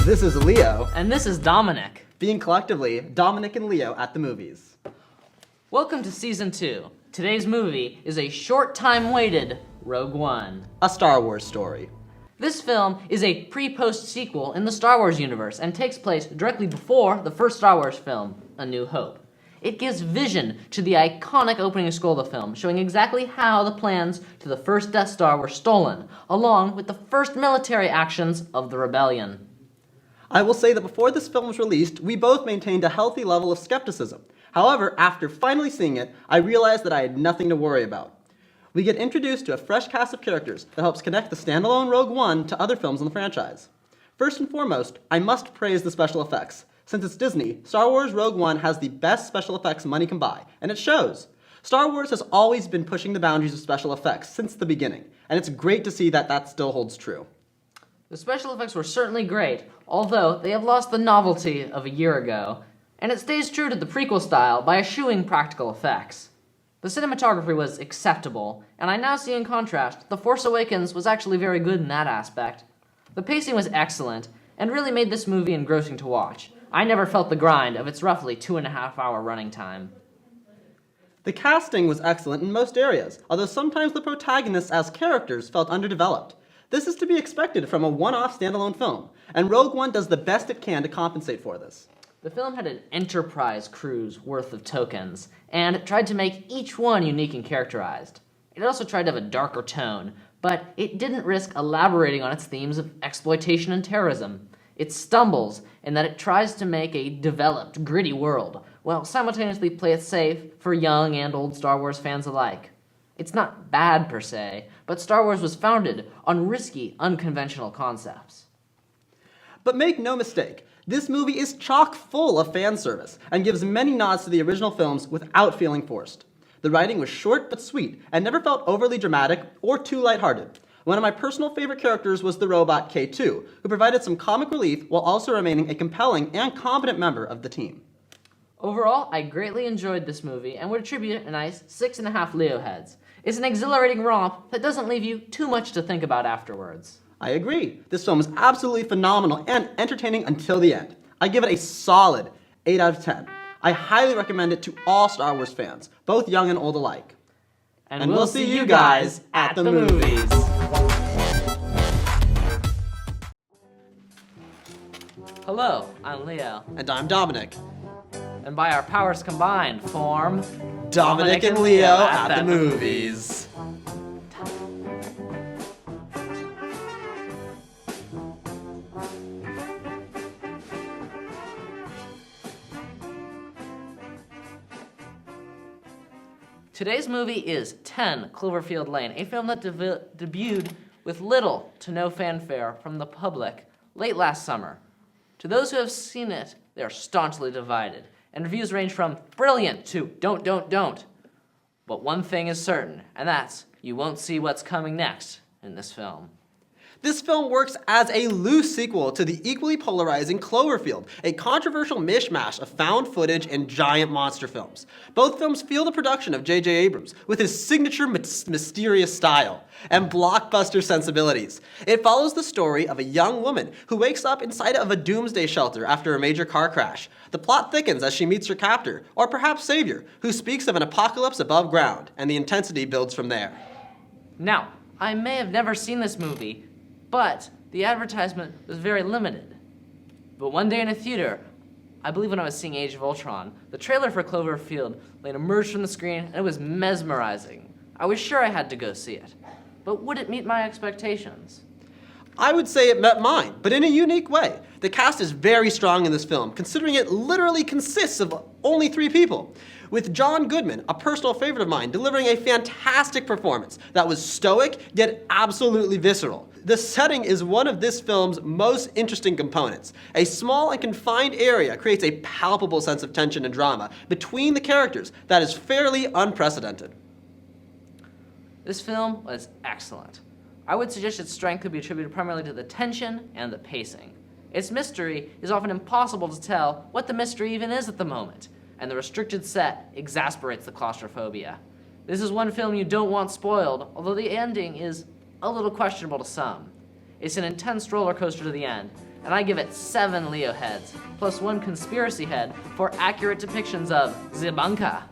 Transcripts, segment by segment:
This is Leo. And this is Dominic. Being collectively Dominic and Leo at the movies. Welcome to Season 2. Today's movie is a short time waited Rogue One. A Star Wars story. This film is a pre-post sequel in the Star Wars universe and takes place directly before the first Star Wars film, A New Hope. It gives vision to the iconic opening scroll of the film, showing exactly how the plans to the first Death Star were stolen, along with the first military actions of the rebellion. I will say that before this film was released, we both maintained a healthy level of skepticism. However, after finally seeing it, I realized that I had nothing to worry about. We get introduced to a fresh cast of characters that helps connect the standalone Rogue One to other films in the franchise. First and foremost, I must praise the special effects. Since it's Disney, Star Wars Rogue One has the best special effects money can buy, and it shows. Star Wars has always been pushing the boundaries of special effects since the beginning, and it's great to see that that still holds true. The special effects were certainly great, although they have lost the novelty of a year ago, and it stays true to the prequel style by eschewing practical effects. The cinematography was acceptable, and I now see in contrast, The Force Awakens was actually very good in that aspect. The pacing was excellent, and really made this movie engrossing to watch. I never felt the grind of its roughly 2.5-hour running time. The casting was excellent in most areas, although sometimes the protagonists as characters felt underdeveloped. This is to be expected from a one-off standalone film, and Rogue One does the best it can to compensate for this. The film had an Enterprise cruise worth of tokens, and it tried to make each one unique and characterized. It also tried to have a darker tone, but it didn't risk elaborating on its themes of exploitation and terrorism. It stumbles in that it tries to make a developed, gritty world, while simultaneously play it safe for young and old Star Wars fans alike. It's not bad per se, but Star Wars was founded on risky, unconventional concepts. But make no mistake, this movie is chock full of fan service and gives many nods to the original films without feeling forced. The writing was short but sweet and never felt overly dramatic or too lighthearted. One of my personal favorite characters was the robot K2, who provided some comic relief while also remaining a compelling and competent member of the team. Overall, I greatly enjoyed this movie and would attribute it a nice 6.5 Leo heads. It's an exhilarating romp that doesn't leave you too much to think about afterwards. I agree. This film is absolutely phenomenal and entertaining until the end. I give it a solid 8 out of 10. I highly recommend it to all Star Wars fans, both young and old alike. And we'll see you guys at the movies. Hello, I'm Leo. And I'm Dominic. And by our powers combined, form Dominic and Leo at the movies. Today's movie is 10 Cloverfield Lane, a film that debuted with little to no fanfare from the public late last summer. To those who have seen it, they are staunchly divided, and reviews range from brilliant to don't. But one thing is certain, and that's you won't see what's coming next in this film. This film works as a loose sequel to the equally polarizing Cloverfield, a controversial mishmash of found footage and giant monster films. Both films feel the production of J.J. Abrams, with his signature mysterious style and blockbuster sensibilities. It follows the story of a young woman who wakes up inside of a doomsday shelter after a major car crash. The plot thickens as she meets her captor, or perhaps savior, who speaks of an apocalypse above ground, and the intensity builds from there. Now, I may have never seen this movie, but the advertisement was very limited. But one day in a theater, I believe when I was seeing Age of Ultron, the trailer for Cloverfield Lane emerged from the screen and it was mesmerizing. I was sure I had to go see it. But would it meet my expectations? I would say it met mine, but in a unique way. The cast is very strong in this film, considering it literally consists of only 3 people. With John Goodman, a personal favorite of mine, delivering a fantastic performance that was stoic, yet absolutely visceral. The setting is one of this film's most interesting components. A small and confined area creates a palpable sense of tension and drama between the characters that is fairly unprecedented. This film was excellent. I would suggest its strength could be attributed primarily to the tension and the pacing. Its mystery is often impossible to tell what the mystery even is at the moment, and the restricted set exasperates the claustrophobia. This is one film you don't want spoiled, although the ending is a little questionable to some. It's an intense roller coaster to the end, and I give it 7 Leo heads, plus 1 conspiracy head for accurate depictions of Zibanka.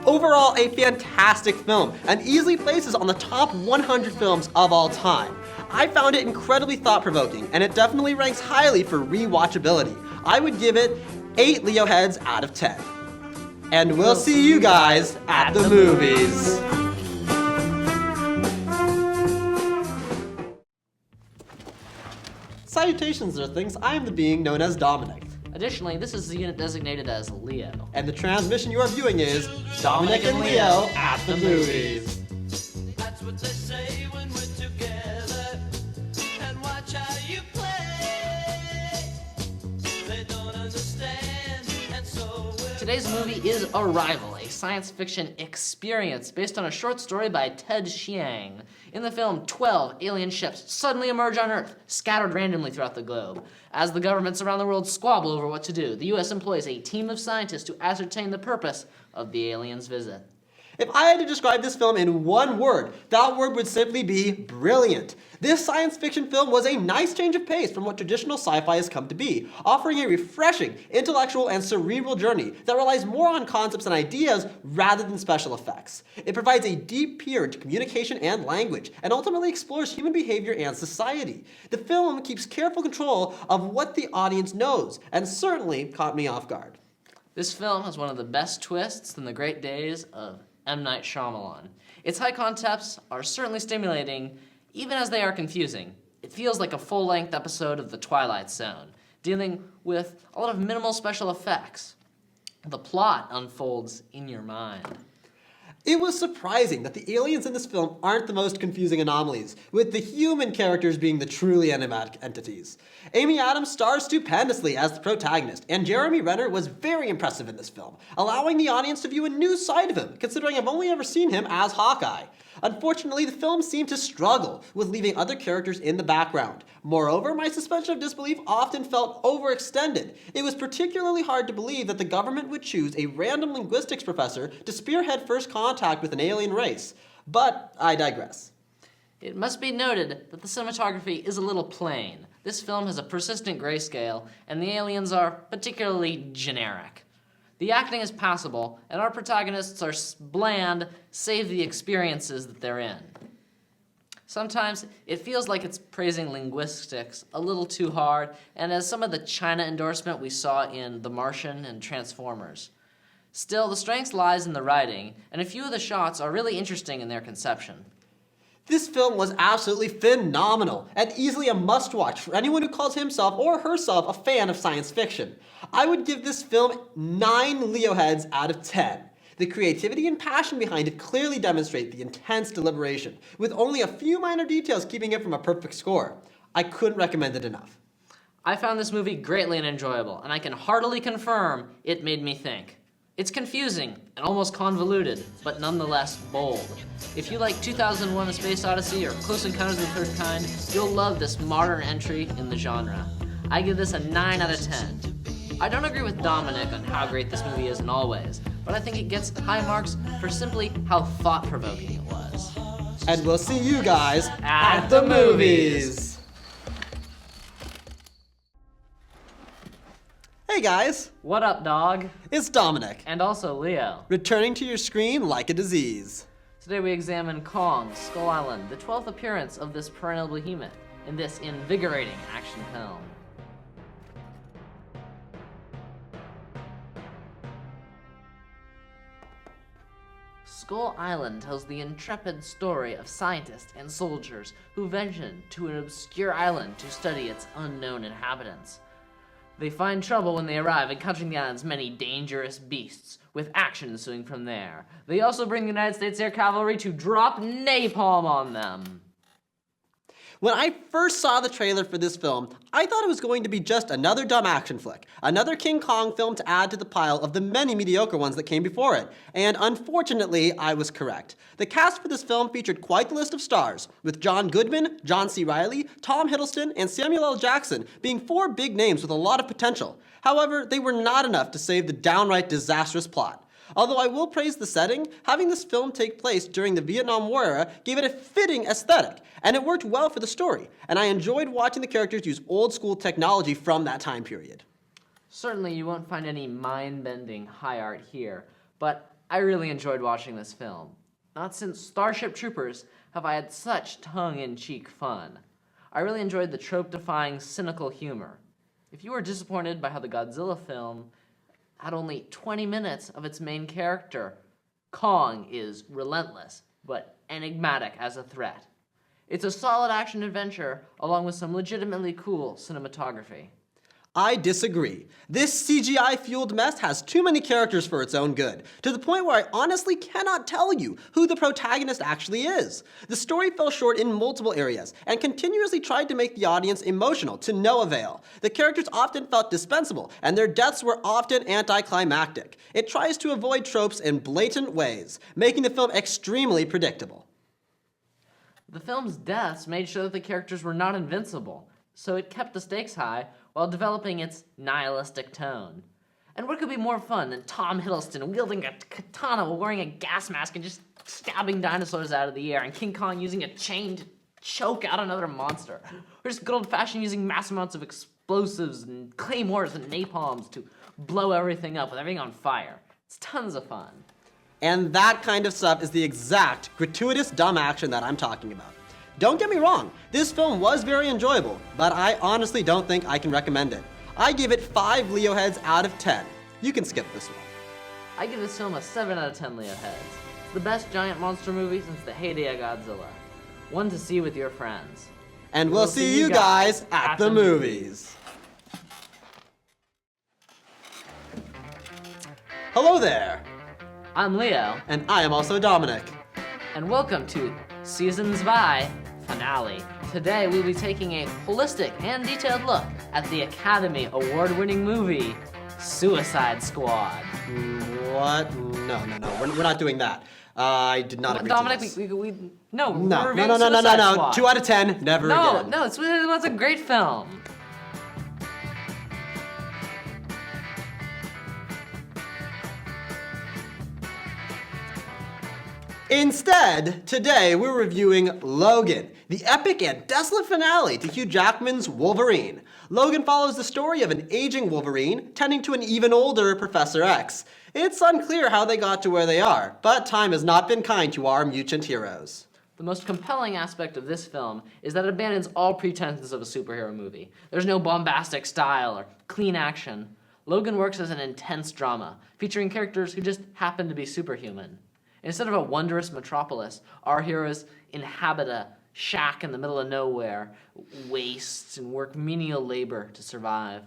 Overall, a fantastic film, and easily places on the top 100 films of all time. I found it incredibly thought-provoking, and it definitely ranks highly for rewatchability. I would give it 8 Leo heads out of 10. And we'll see you guys at the movies. Salutations, Earthlings. I am the being known as Dominic. Additionally, this is the unit designated as Leo. And the transmission you are viewing is Dominic and Leo at the movies. That's what they say when we're together. And watch how you play. They don't understand, and so will. Today's movie is Arrival, a science fiction experience based on a short story by Ted Chiang. In the film, 12 alien ships suddenly emerge on Earth, scattered randomly throughout the globe. As the governments around the world squabble over what to do, the U.S. employs a team of scientists to ascertain the purpose of the aliens' visit. If I had to describe this film in one word, that word would simply be brilliant. This science fiction film was a nice change of pace from what traditional sci-fi has come to be, offering a refreshing, intellectual, and cerebral journey that relies more on concepts and ideas rather than special effects. It provides a deep peer into communication and language, and ultimately explores human behavior and society. The film keeps careful control of what the audience knows, and certainly caught me off guard. This film has one of the best twists in the great days of M. Night Shyamalan. Its high concepts are certainly stimulating, even as they are confusing. It feels like a full-length episode of The Twilight Zone, dealing with a lot of minimal special effects. The plot unfolds in your mind. It was surprising that the aliens in this film aren't the most confusing anomalies, with the human characters being the truly enigmatic entities. Amy Adams stars stupendously as the protagonist, and Jeremy Renner was very impressive in this film, allowing the audience to view a new side of him, considering I've only ever seen him as Hawkeye. Unfortunately, the film seemed to struggle with leaving other characters in the background. Moreover, my suspension of disbelief often felt overextended. It was particularly hard to believe that the government would choose a random linguistics professor to spearhead first contact with an alien race. But I digress. It must be noted that the cinematography is a little plain. This film has a persistent grayscale, and the aliens are particularly generic. The acting is passable, and our protagonists are bland, save the experiences that they're in. Sometimes it feels like it's praising linguistics a little too hard, and as some of the China endorsement we saw in The Martian and Transformers. Still, the strength lies in the writing, and a few of the shots are really interesting in their conception. This film was absolutely phenomenal, and easily a must-watch for anyone who calls himself or herself a fan of science fiction. I would give this film 9 Leo heads out of 10. The creativity and passion behind it clearly demonstrate the intense deliberation, with only a few minor details keeping it from a perfect score. I couldn't recommend it enough. I found this movie greatly and enjoyable, and I can heartily confirm it made me think. It's confusing and almost convoluted, but nonetheless bold. If you like 2001: A Space Odyssey or Close Encounters of the Third Kind, you'll love this modern entry in the genre. I give this a 9 out of 10. I don't agree with Dominic on how great this movie is in all ways, but I think it gets high marks for simply how thought-provoking it was. And we'll see you guys at the movies! Hey guys, What up, dog? it's Dominic, And also Leo. returning to your screen like a disease. Today we examine Kong, Skull Island, the 12th appearance of this perennial behemoth in this invigorating action film. Skull Island tells the intrepid story of scientists and soldiers who ventured to an obscure island to study its unknown inhabitants. They find trouble when they arrive, encountering the island's many dangerous beasts, with action ensuing from there. They also bring the United States Air Cavalry to drop napalm on them. When I first saw the trailer for this film, I thought it was going to be just another dumb action flick, another King Kong film to add to the pile of the many mediocre ones that came before it, and unfortunately, I was correct. The cast for this film featured quite the list of stars, with John Goodman, John C. Reilly, Tom Hiddleston, and Samuel L. Jackson being 4 big names with a lot of potential. However, they were not enough to save the downright disastrous plot. Although I will praise the setting, having this film take place during the Vietnam War era gave it a fitting aesthetic, and it worked well for the story, and I enjoyed watching the characters use old-school technology from that time period. Certainly you won't find any mind-bending high art here, but I really enjoyed watching this film. Not since Starship Troopers have I had such tongue-in-cheek fun. I really enjoyed the trope-defying, cynical humor. If you were disappointed by how the Godzilla film had only 20 minutes of its main character, Kong is relentless, but enigmatic as a threat. It's a solid action-adventure, along with some legitimately cool cinematography. I disagree. This CGI-fueled mess has too many characters for its own good, to the point where I honestly cannot tell you who the protagonist actually is. The story fell short in multiple areas, and continuously tried to make the audience emotional, to no avail. The characters often felt dispensable, and their deaths were often anticlimactic. It tries to avoid tropes in blatant ways, making the film extremely predictable. The film's deaths made sure that the characters were not invincible, so it kept the stakes high while developing its nihilistic tone. And what could be more fun than Tom Hiddleston wielding a katana while wearing a gas mask and just stabbing dinosaurs out of the air, and King Kong using a chain to choke out another monster, or just good old-fashioned using mass amounts of explosives and claymores and napalms to blow everything up with everything on fire. It's tons of fun. And that kind of stuff is the exact gratuitous dumb action that I'm talking about. Don't get me wrong, this film was very enjoyable, but I honestly don't think I can recommend it. I give it 5 Leo heads out of 10. You can skip this one. I give this film a 7 out of 10 Leo heads. It's the best giant monster movie since the heyday of Godzilla. One to see with your friends. And we'll see you guys at the movies. Hello there, I'm Leo, and I am also Dominic. and welcome to Season 2 finale. Today we'll be taking a holistic and detailed look at the Academy Award-winning movie, Suicide Squad. What? No. We're not doing that. I did not agree Dominic, to this. no, No. we're reviewing Suicide Squad. 2 out of 10, never again. No, it's a great film. Instead, today we're reviewing Logan, the epic and desolate finale to Hugh Jackman's Wolverine. Logan follows the story of an aging Wolverine tending to an even older Professor X. It's unclear how they got to where they are, but time has not been kind to our mutant heroes. The most compelling aspect of this film is that it abandons all pretenses of a superhero movie. There's no bombastic style or clean action. Logan works as an intense drama, featuring characters who just happen to be superhuman. Instead of a wondrous metropolis, our heroes inhabit a shack in the middle of nowhere, waste and work menial labor to survive.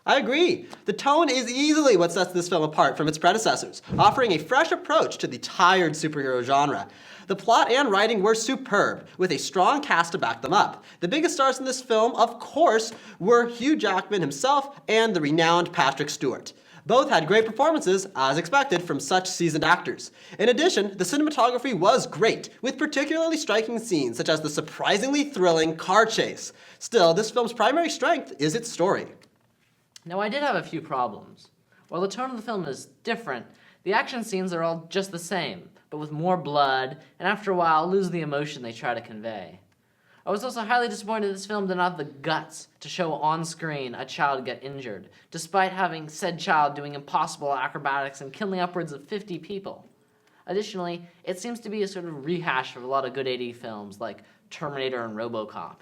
I agree. The tone is easily what sets this film apart from its predecessors, offering a fresh approach to the tired superhero genre. The plot and writing were superb, with a strong cast to back them up. The biggest stars in this film, of course, were Hugh Jackman himself and the renowned Patrick Stewart. Both had great performances, as expected from such seasoned actors. In addition, the cinematography was great, with particularly striking scenes such as the surprisingly thrilling car chase. Still, this film's primary strength is its story. Now, I did have a few problems. While the tone of the film is different, the action scenes are all just the same, but with more blood, and after a while lose the emotion they try to convey. I was also highly disappointed this film did not have the guts to show on screen a child get injured, despite having said child doing impossible acrobatics and killing upwards of 50 people. Additionally, it seems to be a sort of rehash of a lot of good 80s films like Terminator and RoboCop.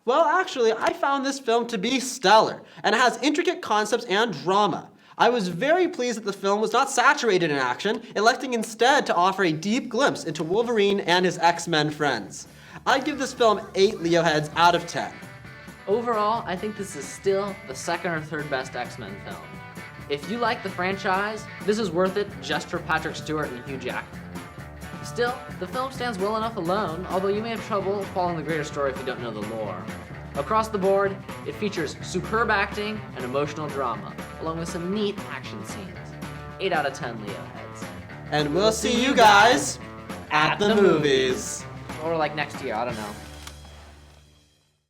Well, actually, I found this film to be stellar, and it has intricate concepts and drama. I was very pleased that the film was not saturated in action, electing instead to offer a deep glimpse into Wolverine and his X-Men friends. I'd give this film 8 Leo heads out of 10. Overall, I think this is still the second or third best X-Men film. If you like the franchise, this is worth it just for Patrick Stewart and Hugh Jackman. Still, the film stands well enough alone, although you may have trouble following the greater story if you don't know the lore. Across the board, it features superb acting and emotional drama, along with some neat action scenes. 8 out of 10 Leo heads. And we'll see you guys at the movies. Or like next year, I don't know.